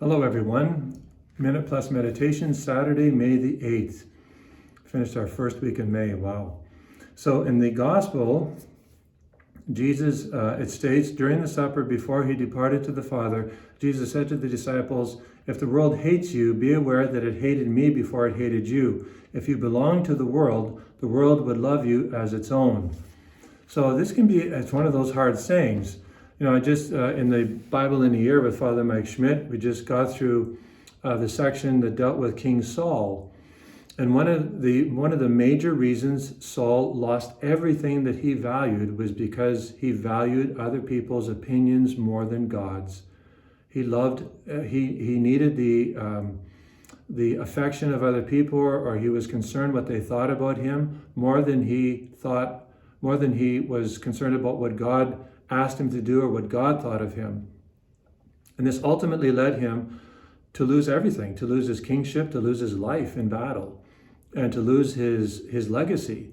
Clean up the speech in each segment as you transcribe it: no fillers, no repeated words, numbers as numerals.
Hello, everyone. Minute Plus Meditation, Saturday, May the 8th. Finished our first week in May. Wow. So in the Gospel, Jesus, it states, during the supper before he departed to the Father, Jesus said to the disciples, "If the world hates you, be aware that it hated me before it hated you. If you belong to the world would love you as its own." So this can be, it's one of those hard sayings. I just, in the Bible in a Year with Father Mike Schmidt, we just got through the section that dealt with King Saul. And one of the major reasons Saul lost everything that he valued was because he valued other people's opinions more than God's. He needed the affection of other people, or he was concerned what they thought about him more than he was concerned about what God asked him to do or what God thought of him. And this ultimately led him to lose everything, to lose his kingship, to lose his life in battle, and to lose his legacy.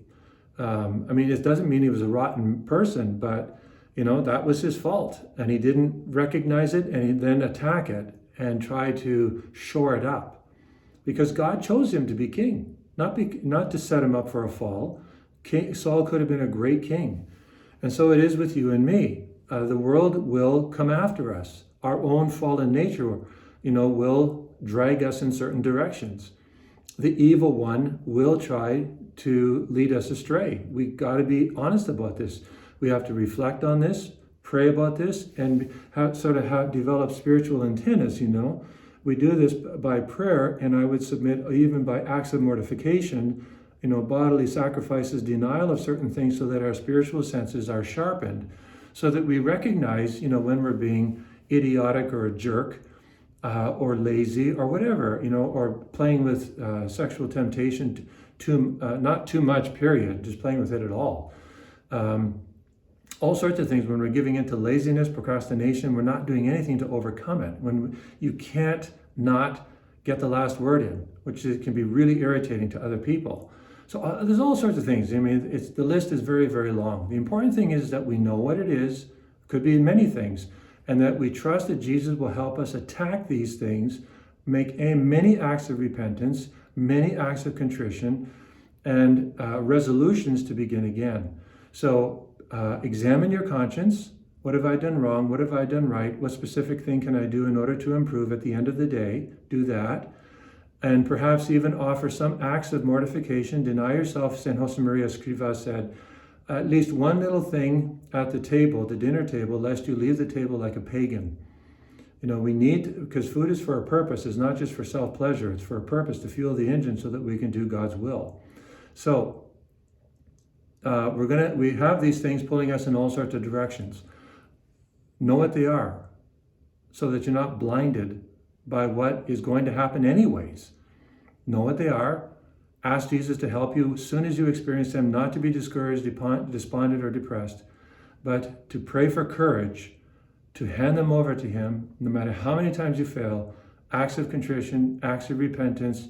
It doesn't mean he was a rotten person, but that was his fault, and he didn't recognize it, and he then attack it and try to shore it up, because God chose him to be king, not to set him up for a fall. Saul could have been a great king. And so it is with you and me. The world will come after us. Our own fallen nature, will drag us in certain directions. The evil one will try to lead us astray. We got to be honest about this. We have to reflect on this, pray about this, and develop spiritual antennas. We do this by prayer, and I would submit even by acts of mortification, bodily sacrifices, denial of certain things, so that our spiritual senses are sharpened, so that we recognize, when we're being idiotic or a jerk, or lazy or whatever, or playing with sexual temptation, not too much, period, just playing with it at all. All sorts of things. When we're giving into laziness, procrastination, we're not doing anything to overcome it. When you can't not get the last word in, which can be really irritating to other people. So there's all sorts of things. The list is very, very long. The important thing is that we know what it is, could be many things, and that we trust that Jesus will help us attack these things, make many acts of repentance, many acts of contrition, and resolutions to begin again. So examine your conscience. What have I done wrong? What have I done right? What specific thing can I do in order to improve at the end of the day? Do that. And perhaps even offer some acts of mortification. Deny yourself, St. Josemaria Escrivá said, at least one little thing at the table, the dinner table, lest you leave the table like a pagan. We need, because food is for a purpose. It's not just for self-pleasure. It's for a purpose, to fuel the engine so that we can do God's will. So we have these things pulling us in all sorts of directions. Know what they are, so that you're not blinded by what is going to happen anyways. Know what they are. Ask Jesus to help you as soon as you experience them, not to be discouraged, despondent, or depressed, but to pray for courage, to hand them over to him, no matter how many times you fail. Acts of contrition, acts of repentance.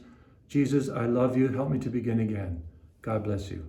Jesus, I love you. Help me to begin again. God bless you.